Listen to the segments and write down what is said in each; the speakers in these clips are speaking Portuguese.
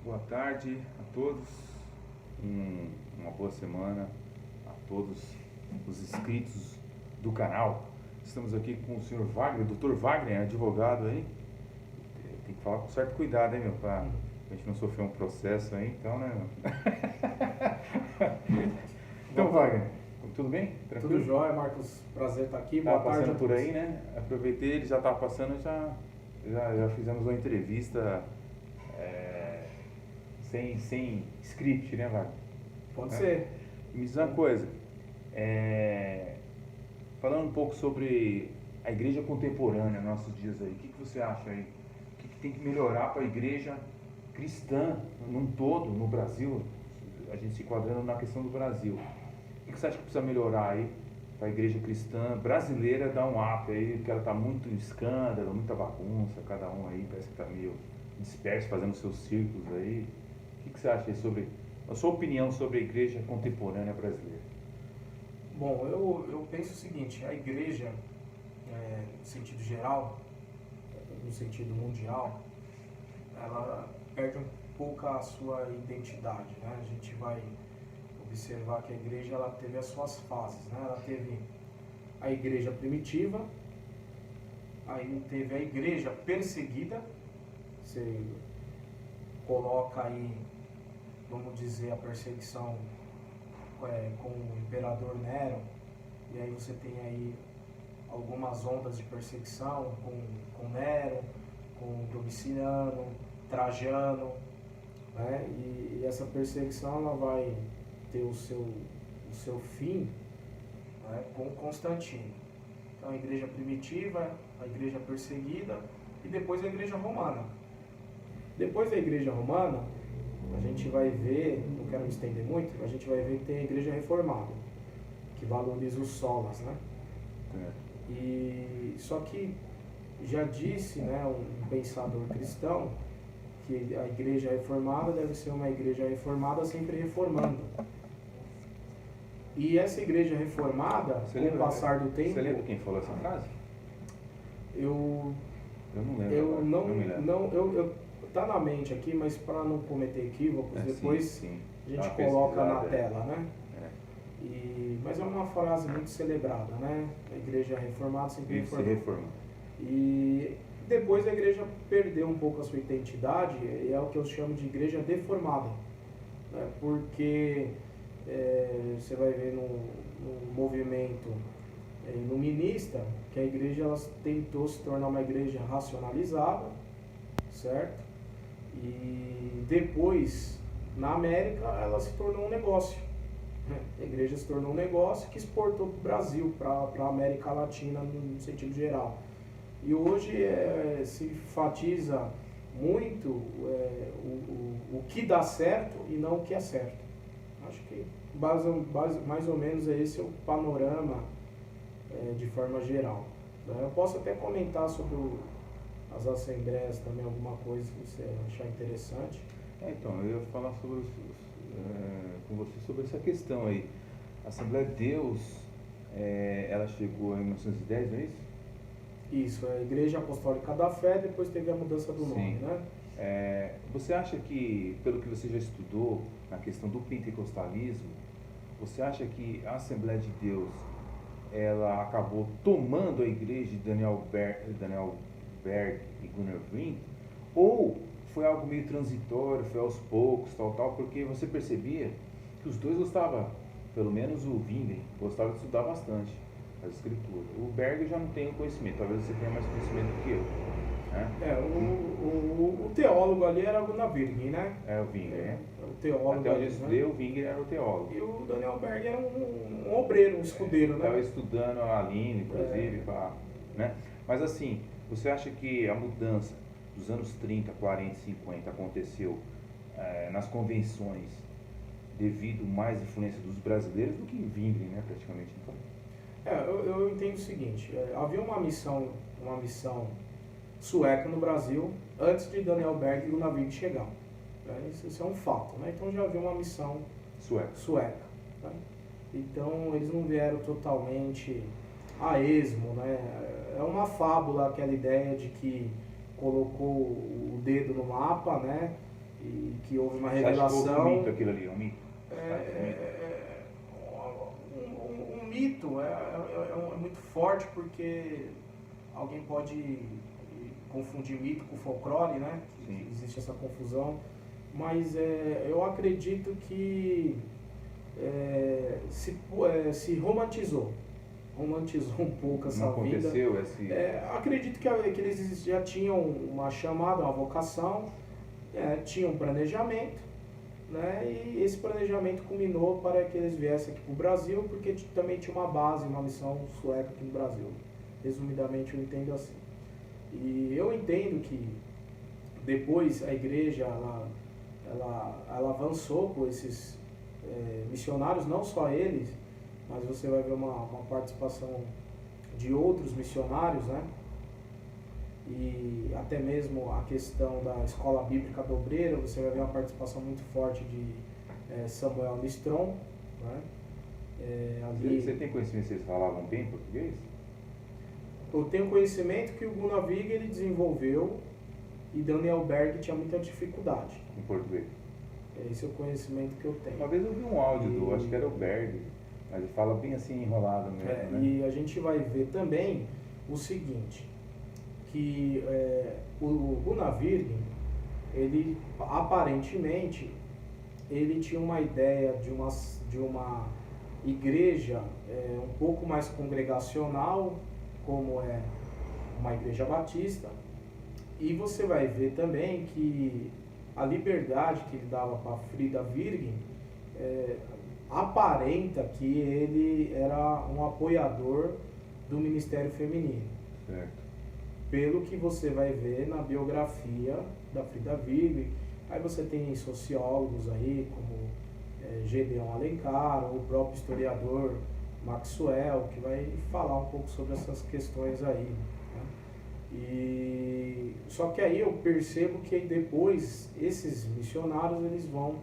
Boa tarde a todos, uma boa semana a todos os inscritos do canal. Estamos aqui com o senhor Wagner, doutor Wagner, advogado aí. Tem que falar com certo cuidado, hein, meu, pra a gente não sofrer um processo aí, então, né, meu? Então, Wagner, tudo bem? Tranquilo? Tudo jóia, Marcos. Prazer estar aqui. Tava Boa tarde. passando por aí, né? Aproveitei, ele já estava passando, já fizemos uma entrevista sem script, né, Wagner? Pode ser. Me diz uma coisa, falando um pouco sobre a igreja contemporânea nos nossos dias aí, o que você acha aí? O que tem que melhorar para a igreja cristã num todo, no Brasil, a gente se enquadrando na questão do Brasil? O que você acha que precisa melhorar aí para a igreja cristã brasileira dar um up aí, porque ela está muito escândalo, muita bagunça, cada um aí parece que está meio disperso, fazendo seus círculos aí. O que você acha aí sobre, a sua opinião sobre a igreja contemporânea brasileira? Bom, eu penso o seguinte, a igreja, no sentido geral, no sentido mundial, ela perde um pouco a sua identidade, né? A gente vai observar que a igreja ela teve as suas fases, né? Ela teve a igreja primitiva, aí teve a igreja perseguida, você coloca aí, vamos dizer, a perseguição com o imperador Nero, e aí você tem aí algumas ondas de perseguição com Nero, com Domiciano, Trajano, né? E essa perseguição ela vai ter o seu fim, né, com Constantino. Então a igreja primitiva, a igreja perseguida e depois a igreja romana. Depois da igreja romana, a gente vai ver, não quero me estender muito, a gente vai ver que tem a igreja reformada, que valoriza os solas, né? E só que já disse, né, um pensador cristão, que a igreja reformada deve ser uma igreja reformada sempre reformando. E essa igreja reformada, com o passar do tempo... Você lembra quem falou essa frase? Eu não lembro. Eu tá na mente aqui, mas para não cometer equívocos, depois sim. A gente coloca na tela, né? Mas é uma frase muito celebrada, né? A igreja reformada sempre reforma. E depois a igreja perdeu um pouco a sua identidade, e é o que eu chamo de igreja deformada, né? Porque você vai ver no movimento iluminista que a igreja ela tentou se tornar uma igreja racionalizada, certo? E depois, na América, ela se tornou um negócio. A igreja se tornou um negócio que exportou para o Brasil, para a América Latina no sentido geral. E hoje se enfatiza muito o que dá certo e não o que é certo. Acho que mais ou menos esse é o panorama de forma geral. Eu posso até comentar sobre as assembleias também, alguma coisa que você achar interessante. Então, eu ia falar com você sobre essa questão aí. A Assembleia de Deus, ela chegou em 1910, não é isso? Isso, a Igreja Apostólica da Fé, depois teve a mudança do nome, né? Você acha que, pelo que você já estudou na questão do pentecostalismo, você acha que a Assembleia de Deus ela acabou tomando a igreja de Daniel Berg e Gunnar Green, ou foi algo meio transitório, foi aos poucos, tal, porque você percebia que os dois gostavam, pelo menos o Wingren, gostava de estudar bastante as escrituras. O Berg eu já não tenho conhecimento, talvez você tenha mais conhecimento do que eu. Né? O teólogo ali era o Gunnar Wingren, né? O Wingren, O teólogo. Até onde eu estudei, o Wingren era o teólogo. E o Daniel Berg era um obreiro, um escudeiro, né? Estava estudando a Aline, inclusive, né? Mas assim, você acha que a mudança dos anos 30, 40 e 50 aconteceu nas convenções devido mais à influência dos brasileiros do que em Wingren, né, praticamente? Eu entendo o seguinte, havia uma missão sueca no Brasil antes de Daniel Berg e Gunnar Wingren chegar. Isso é um fato, né? Então já havia uma missão sueca. Né? Então eles não vieram totalmente a esmo, né? É uma fábula aquela ideia de que colocou o dedo no mapa, né? e que houve uma Você acha que houve revelação. um mito aquilo ali, um mito? Um mito é muito forte, porque alguém pode confundir mito com folclore, né? Sim. Existe essa confusão, mas eu acredito que se romantizou um pouco essa Não vida. aconteceu esse... Acredito que eles já tinham uma chamada, uma vocação, tinham um planejamento, né? E esse planejamento culminou para que eles viessem aqui para o Brasil, porque também tinha uma base, uma missão sueca aqui no Brasil. Resumidamente, eu entendo assim. E eu entendo que depois a igreja ela avançou com esses missionários, não só eles, mas você vai ver uma participação de outros missionários, né? E até mesmo a questão da escola bíblica do Obreiro, você vai ver uma participação muito forte de Samuel Listrom, né? Você tem conhecimento se eles falavam bem português? Eu tenho conhecimento que o Gunavig ele desenvolveu e Daniel Berg tinha muita dificuldade. Em português? Esse é o conhecimento que eu tenho. Uma vez eu vi um áudio acho que era o Berg, mas ele fala bem assim, enrolado mesmo, né? E a gente vai ver também o seguinte, que o Gunavir, ele aparentemente, ele tinha uma ideia de uma igreja um pouco mais congregacional, como é uma igreja batista, e você vai ver também que a liberdade que ele dava para Frida Virgin aparenta que ele era um apoiador do ministério feminino. Certo. Pelo que você vai ver na biografia da Frida Virgin, aí você tem sociólogos aí como Gedeon Alencar, ou o próprio historiador Maxwell, que vai falar um pouco sobre essas questões aí. Só que aí eu percebo que depois esses missionários eles vão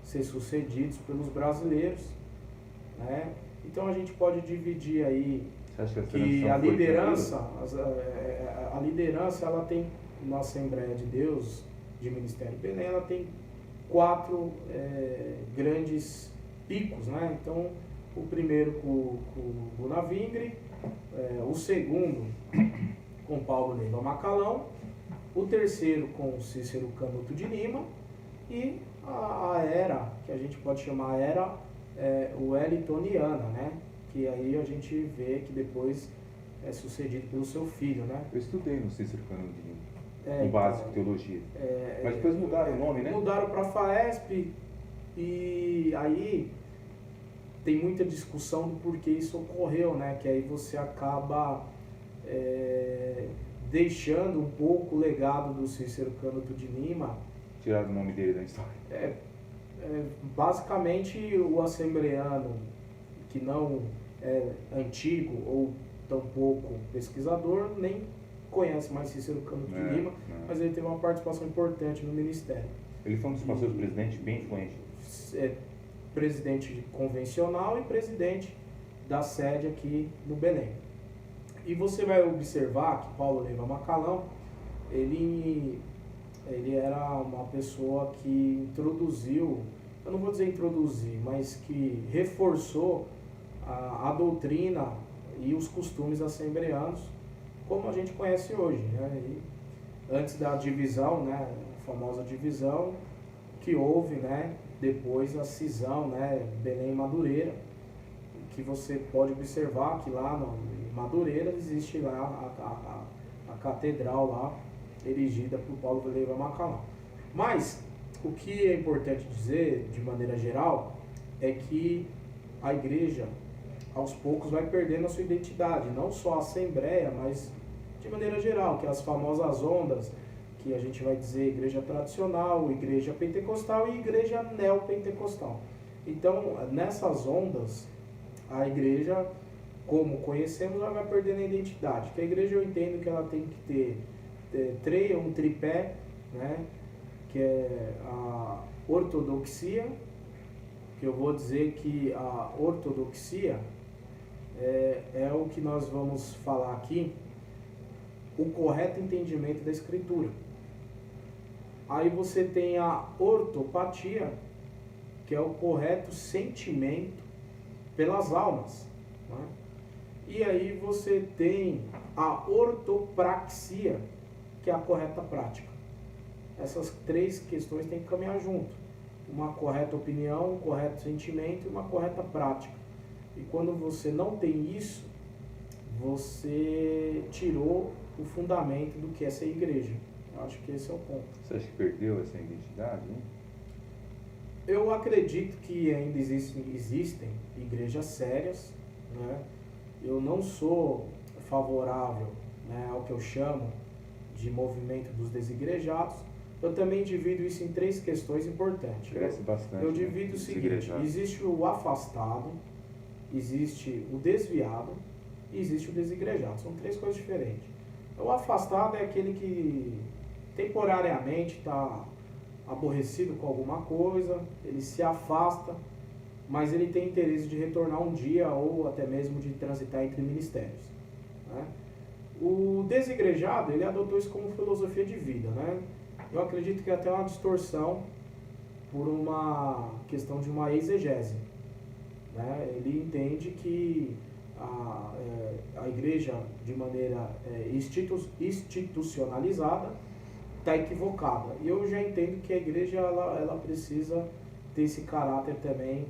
ser sucedidos pelos brasileiros, né? Então a gente pode dividir aí que a liderança ela tem na Assembleia de Deus de Ministério Belém, ela tem 4 grandes picos, né? Então o primeiro com o Gunavingre, o segundo com Paulo Neiva Macalão, o terceiro com Cícero Canuto de Lima e a era, que a gente pode chamar a era wellingtoniana, né? Que aí a gente vê que depois é sucedido pelo seu filho, né? Eu estudei no Cícero Canuto de Lima, no então, básico de teologia, mas depois mudaram o nome, né? Mudaram para a FAESP e aí tem muita discussão do porquê isso ocorreu, né? Que aí você acaba deixando um pouco o legado do Cícero Canuto de Lima. Tiraram o nome dele da história. Basicamente o assembleano que não é antigo ou tampouco pesquisador nem conhece mais Cícero Canuto de Lima, mas ele teve uma participação importante no ministério. Ele foi um dos pastores presidentes bem influente. Presidente convencional e presidente da sede aqui no Belém. E você vai observar que Paulo Neiva Macalão, ele era uma pessoa que introduziu, eu não vou dizer introduzir, mas que reforçou a doutrina e os costumes assembleanos, como a gente conhece hoje, né? E antes da divisão, né, a famosa divisão que houve, né, depois a cisão, né, Belém e Madureira, que você pode observar que lá em Madureira existe lá a catedral lá, erigida por Paulo Neiva Macalão. Mas o que é importante dizer, de maneira geral, é que a igreja, aos poucos, vai perdendo a sua identidade, não só a Assembleia, mas de maneira geral, que as famosas ondas, que a gente vai dizer igreja tradicional, igreja pentecostal e igreja neopentecostal. Então, nessas ondas, a igreja, como conhecemos, ela vai perdendo a identidade. Que a igreja, eu entendo que ela tem que ter um tripé, né, que é a ortodoxia, que eu vou dizer que a ortodoxia é o que nós vamos falar aqui, o correto entendimento da Escritura. Aí você tem a ortopatia, que é o correto sentimento pelas almas, né? E aí você tem a ortopraxia, que é a correta prática. Essas três questões têm que caminhar junto. Uma correta opinião, um correto sentimento e uma correta prática. E quando você não tem isso, você tirou o fundamento do que é ser igreja. Eu acho que esse é o ponto. Você acha que perdeu essa identidade, hein? Eu acredito que ainda existem igrejas sérias, né? Eu não sou favorável, né, ao que eu chamo de movimento dos desigrejados. Eu também divido isso em três questões importantes. Cresce bastante. Eu divido o seguinte: existe o afastado, existe o desviado e existe o desigrejado. São três coisas diferentes. O afastado é aquele que temporariamente está aborrecido com alguma coisa, ele se afasta, mas ele tem interesse de retornar um dia ou até mesmo de transitar entre ministérios, né? O desigrejado, ele adotou isso como filosofia de vida, né? Eu acredito que é até uma distorção por uma questão de uma exegese, né? Ele entende que a igreja, de maneira institucionalizada, está equivocada. E eu já entendo que a igreja ela precisa ter esse caráter também,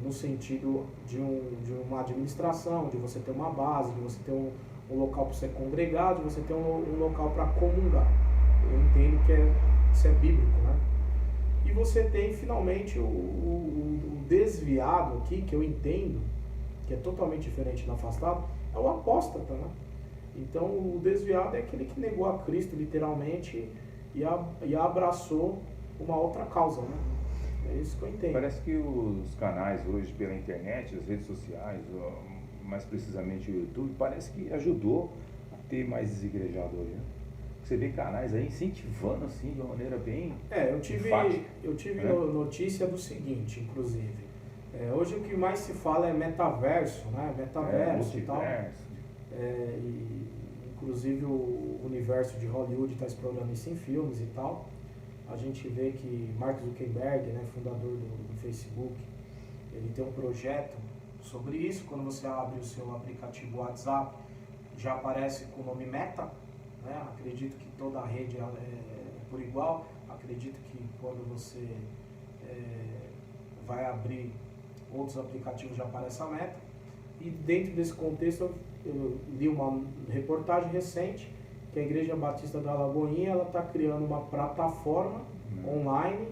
no sentido de uma administração, de você ter uma base, de você ter um local para você congregar, de você ter um local para comungar. Eu entendo que isso é bíblico, né? E você tem finalmente o desviado aqui, que eu entendo que é totalmente diferente do afastado, é o apóstata, né? Então o desviado é aquele que negou a Cristo literalmente e abraçou uma outra causa, né? É isso que eu entendo. Parece que os canais hoje pela internet, as redes sociais, mais precisamente o YouTube, parece que ajudou a ter mais desigrejado hoje, né? Você vê canais aí incentivando assim de uma maneira bem enfática, eu tive né? notícia do seguinte, inclusive. Hoje o que mais se fala é metaverso, né? Metaverso e tal. Inclusive o universo de Hollywood está explorando isso em filmes e tal. A gente vê que Mark Zuckerberg, né, fundador do Facebook, ele tem um projeto sobre isso. Quando você abre o seu aplicativo WhatsApp, já aparece com o nome Meta, né? Acredito que toda a rede é por igual. Acredito que quando você vai abrir outros aplicativos já aparece a Meta. E dentro desse contexto eu li uma reportagem recente que a Igreja Batista da Lagoinha está criando uma plataforma online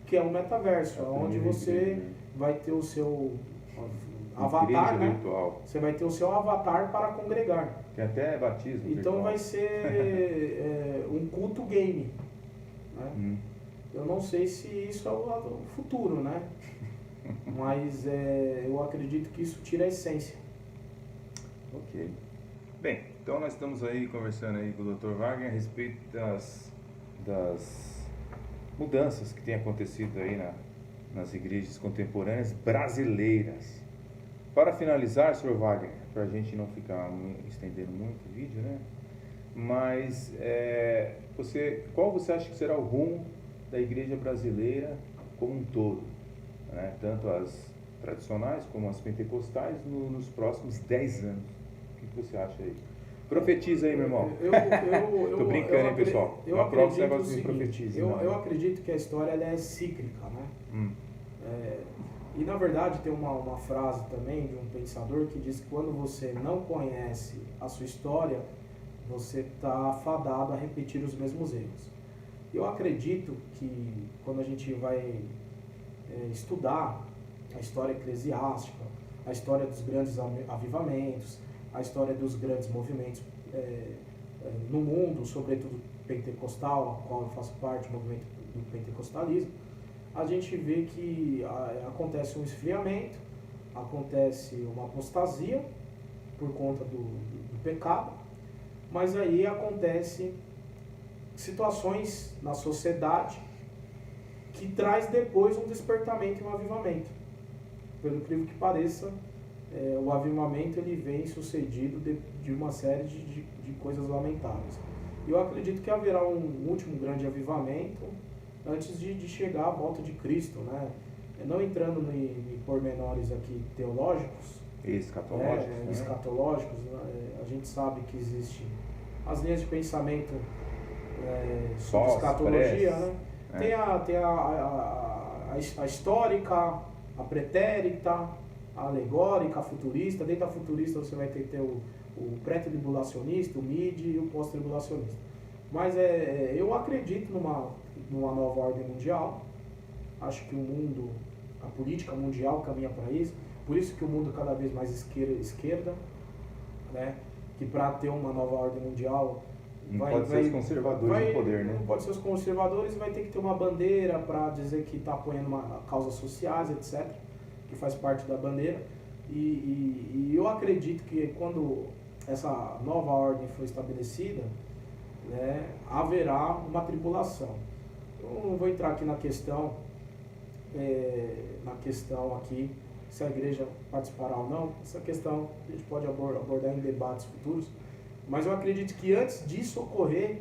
que é um metaverso, onde você vai ter o seu avatar, né? Virtual. Você vai ter o seu avatar para congregar. Tem até batismo Então virtual. vai ser um culto game, né? Eu não sei se isso é o futuro, né? Mas eu acredito que isso tira a essência. Ok. Bem, então nós estamos aí conversando aí com o Dr. Wagner a respeito das mudanças que têm acontecido aí nas igrejas contemporâneas brasileiras. Para finalizar, Sr. Wagner, para a gente não ficar estendendo muito o vídeo, né? Mas qual você acha que será o rumo da igreja brasileira como um todo, né? Tanto as tradicionais como as pentecostais nos próximos 10 anos? O que você acha aí? Profetiza aí, meu irmão. Tô brincando, hein, pessoal? Eu Uma prova esse acredito negócio de profetiza. eu acredito que a história ela é cíclica, né? E na verdade tem uma frase também de um pensador que diz que quando você não conhece a sua história, você está fadado a repetir os mesmos erros. Eu acredito que quando a gente vai estudar a história eclesiástica, a história dos grandes avivamentos, a história dos grandes movimentos no mundo, sobretudo pentecostal, a qual eu faço parte, o movimento do pentecostalismo, a gente vê que acontece um esfriamento, acontece uma apostasia por conta do pecado, mas aí acontecem situações na sociedade que traz depois um despertamento e um avivamento. Pelo incrível que pareça, o avivamento ele vem sucedido de uma série de coisas lamentáveis. E eu acredito que haverá um último grande avivamento antes de chegar à volta de Cristo, né? Não entrando em pormenores aqui teológicos, escatológicos, a gente sabe que existe as linhas de pensamento sobre escatologia, né? Tem a histórica, a pretérita, a alegórica, a futurista. Dentro da futurista você vai ter o pré-tribulacionista, o mid e o pós-tribulacionista. Mas eu acredito numa nova ordem mundial. Acho que o mundo, a política mundial caminha para isso. Por isso que o mundo cada vez mais esquerda, né? Que para ter uma nova ordem mundial não pode ser os conservadores no poder, né? Não pode ser os conservadores, vai ter que ter uma bandeira para dizer que está apoiando causas sociais, etc., que faz parte da bandeira. E eu acredito que quando essa nova ordem for estabelecida, né, haverá uma tribulação. Eu não vou entrar aqui na questão aqui, se a igreja participará ou não. Essa questão a gente pode abordar em debates futuros. Mas eu acredito que antes disso ocorrer,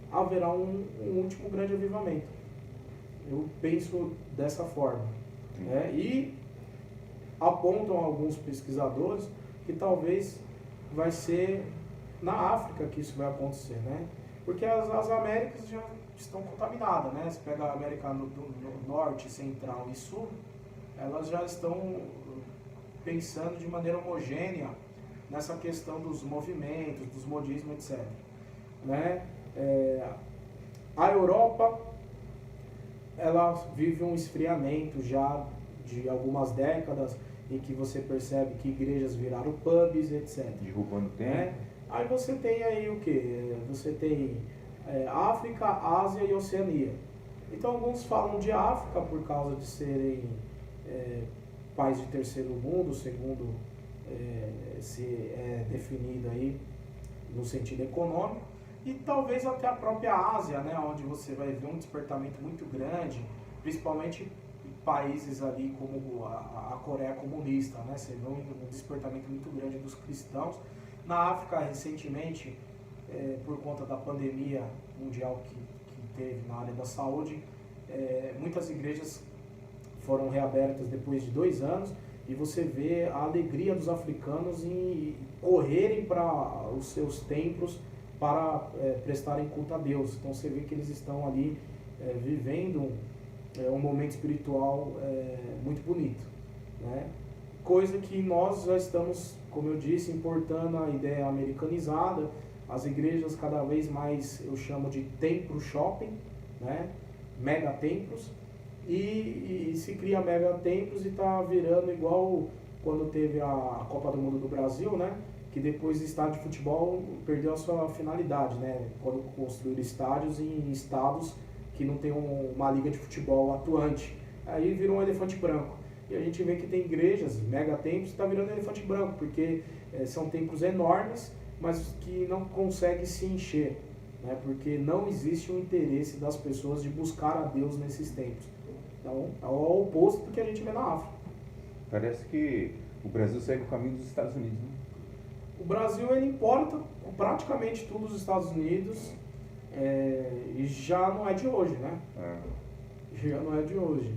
haverá um último grande avivamento. Eu penso dessa forma. Né? E apontam alguns pesquisadores que talvez vai ser na África que isso vai acontecer. Né? Porque as Américas já estão contaminadas. Né? Você pega a América do Norte, Central e Sul, elas já estão pensando de maneira homogênea nessa questão dos movimentos, dos modismos, etc. Né? A Europa, ela vive um esfriamento já de algumas décadas, em que você percebe que igrejas viraram pubs, etc. Derrubando tempo. Né? Aí você tem aí o quê? Você tem África, Ásia e Oceania. Então alguns falam de África por causa de serem países de terceiro mundo, segundo se é definido aí no sentido econômico, e talvez até a própria Ásia, né, onde você vai ver um despertamento muito grande, principalmente países ali como a Coreia comunista, né, você vê um despertamento muito grande dos cristãos. Na África, recentemente, por conta da pandemia mundial que teve na área da saúde, muitas igrejas foram reabertas depois de 2 anos, e você vê a alegria dos africanos em correrem para os seus templos para prestarem culto a Deus. Então você vê que eles estão ali vivendo um momento espiritual muito bonito. Né? Coisa que nós já estamos, como eu disse, importando a ideia americanizada, as igrejas cada vez mais, eu chamo de templo shopping, né? Mega templos. E se cria mega templos e está virando igual quando teve a Copa do Mundo do Brasil, né? Que depois o estádio de futebol perdeu a sua finalidade, né? Quando construíram estádios em estados que não tem uma liga de futebol atuante. Aí virou um elefante branco. E a gente vê que tem igrejas, mega templos, que está virando elefante branco, porque são templos enormes, mas que não conseguem se encher, né? Porque não existe um interesse das pessoas de buscar a Deus nesses templos. Então, é o oposto do que a gente vê na África. Parece que o Brasil segue o caminho dos Estados Unidos, né? O Brasil, ele importa praticamente tudo dos Estados Unidos, e já não é de hoje, né? Já não é de hoje.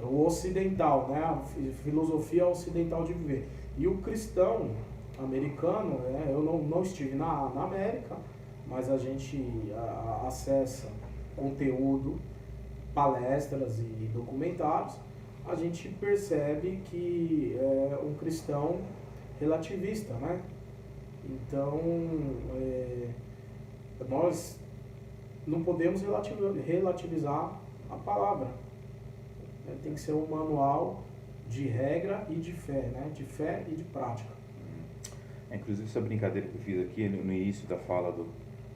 O ocidental, né? A filosofia ocidental de viver. E o cristão americano, né? Eu não estive na América, mas a gente acessa conteúdo, palestras e documentários, a gente percebe que é um cristão relativista, né? Então, nós não podemos relativizar a palavra. Tem que ser um manual de regra e de fé, né? De fé e de prática. Inclusive, essa brincadeira que eu fiz aqui no início da fala do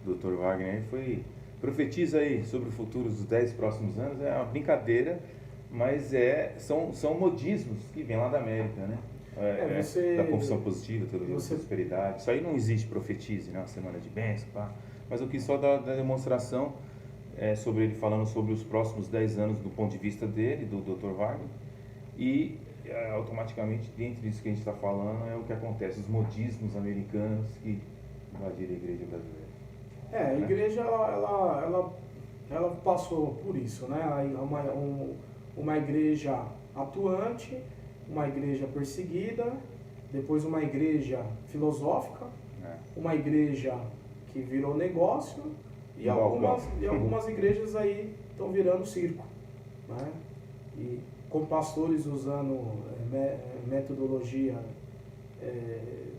Dr. Wagner foi: profetiza aí sobre o futuro dos 10 próximos anos. É uma brincadeira, mas são modismos que vêm lá da América, né? Da confissão positiva, teologia da prosperidade. Isso aí não existe, profetize, né? Uma semana de bênção, pá. Mas eu quis só dar demonstração sobre ele, falando sobre os próximos 10 anos do ponto de vista dele, do Dr. Wagner, e automaticamente, dentro disso que a gente está falando, é o que acontece, os modismos americanos que invadiram a igreja brasileira. A igreja, ela passou por isso, né? Uma igreja atuante, uma igreja perseguida, depois uma igreja filosófica, uma igreja que virou negócio, e algumas igrejas aí estão virando circo, né? E com pastores usando metodologia,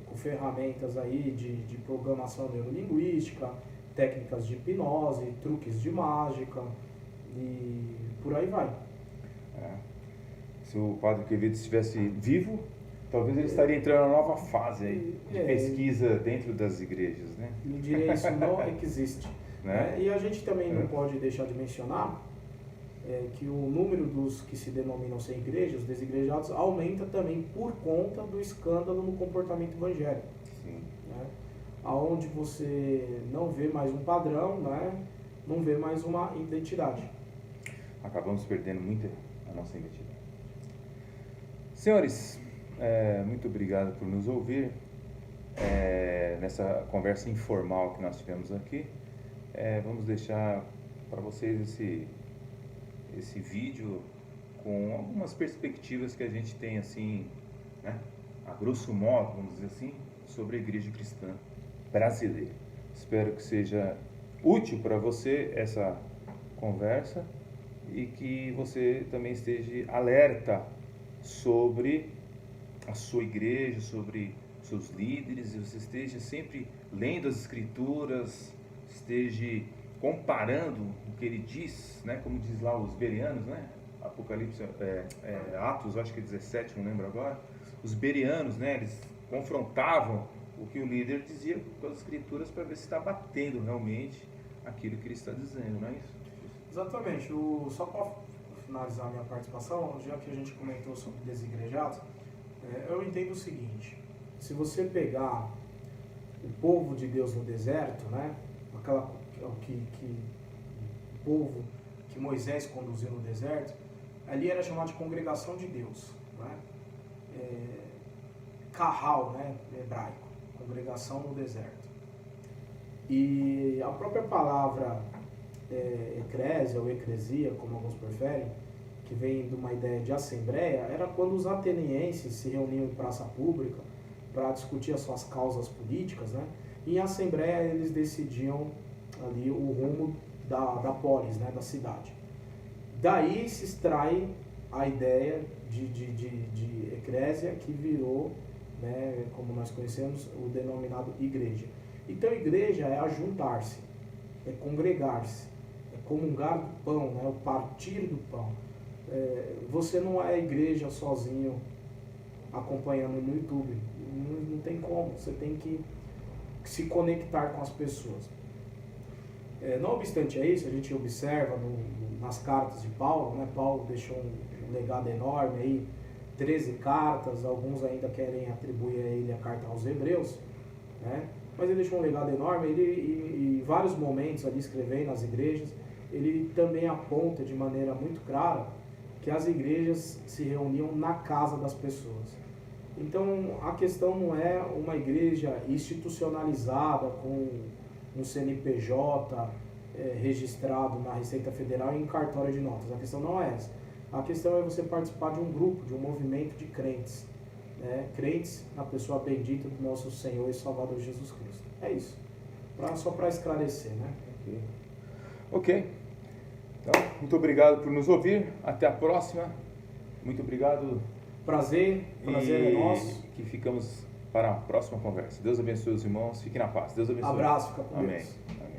com ferramentas aí de programação neurolinguística, técnicas de hipnose, truques de mágica e por aí vai. Se o Padre Quevedo estivesse vivo, talvez ele estaria entrando numa nova fase aí, de pesquisa dentro das igrejas, né? Eu diria isso não existe. Né? E a gente também não pode deixar de mencionar que o número dos que se denominam sem igrejas, desigrejados, aumenta também por conta do escândalo no comportamento evangélico. Sim. Né? Onde você não vê mais um padrão, né? Não vê mais uma identidade. Acabamos perdendo muito a nossa identidade. Senhores, muito obrigado por nos ouvir nessa conversa informal que nós tivemos aqui. Vamos deixar para vocês esse vídeo com algumas perspectivas que a gente tem assim, né, a grosso modo, vamos dizer assim, sobre a igreja cristã brasileira. Espero que seja útil para você essa conversa e que você também esteja alerta sobre a sua igreja, sobre seus líderes, e você esteja sempre lendo as escrituras, esteja comparando o que ele diz, né, como diz lá os bereanos, né, Apocalipse, Atos, acho que 17, não lembro agora, os bereanos, né, eles confrontavam o que o líder dizia com as escrituras para ver se está batendo realmente aquilo que ele está dizendo, não é isso? Exatamente. Só para finalizar a minha participação, já que a gente comentou sobre desigrejados, eu entendo o seguinte: se você pegar o povo de Deus no deserto, né, o povo que Moisés conduziu no deserto, ali era chamado de congregação de Deus, né? Carral, né, hebraico, congregação no deserto. E a própria palavra eclésia ou eclesia, como alguns preferem, que vem de uma ideia de assembleia, era quando os atenienses se reuniam em praça pública para discutir as suas causas políticas, né? E em assembleia eles decidiam ali o rumo da polis, né, da cidade. Daí se extrai a ideia de eclésia, que virou, né, como nós conhecemos, o denominado igreja. Então igreja é ajuntar-se, é congregar-se, é comungar do pão, né, o partir do pão. Você não é igreja sozinho acompanhando no YouTube, não tem como, você tem que se conectar com as pessoas. Não obstante isso, a gente observa nas cartas de Paulo, né? Paulo deixou um legado enorme aí, 13 cartas, alguns ainda querem atribuir a ele a carta aos Hebreus, né? Mas ele deixou um legado enorme, e em vários momentos ali escrevendo nas igrejas, ele também aponta de maneira muito clara que as igrejas se reuniam na casa das pessoas. Então a questão não é uma igreja institucionalizada com um CNPJ registrado na Receita Federal e em cartório de notas. A questão não é essa. A questão é você participar de um grupo, de um movimento de crentes, né? Crentes na pessoa bendita do nosso Senhor e Salvador Jesus Cristo. É isso. Só para esclarecer, né? Ok. Então, muito obrigado por nos ouvir. Até a próxima. Muito obrigado. Prazer é nosso. Que ficamos para a próxima conversa. Deus abençoe os irmãos. Fiquem na paz. Deus abençoe. Abraço, fica com Amém. Deus. Amém.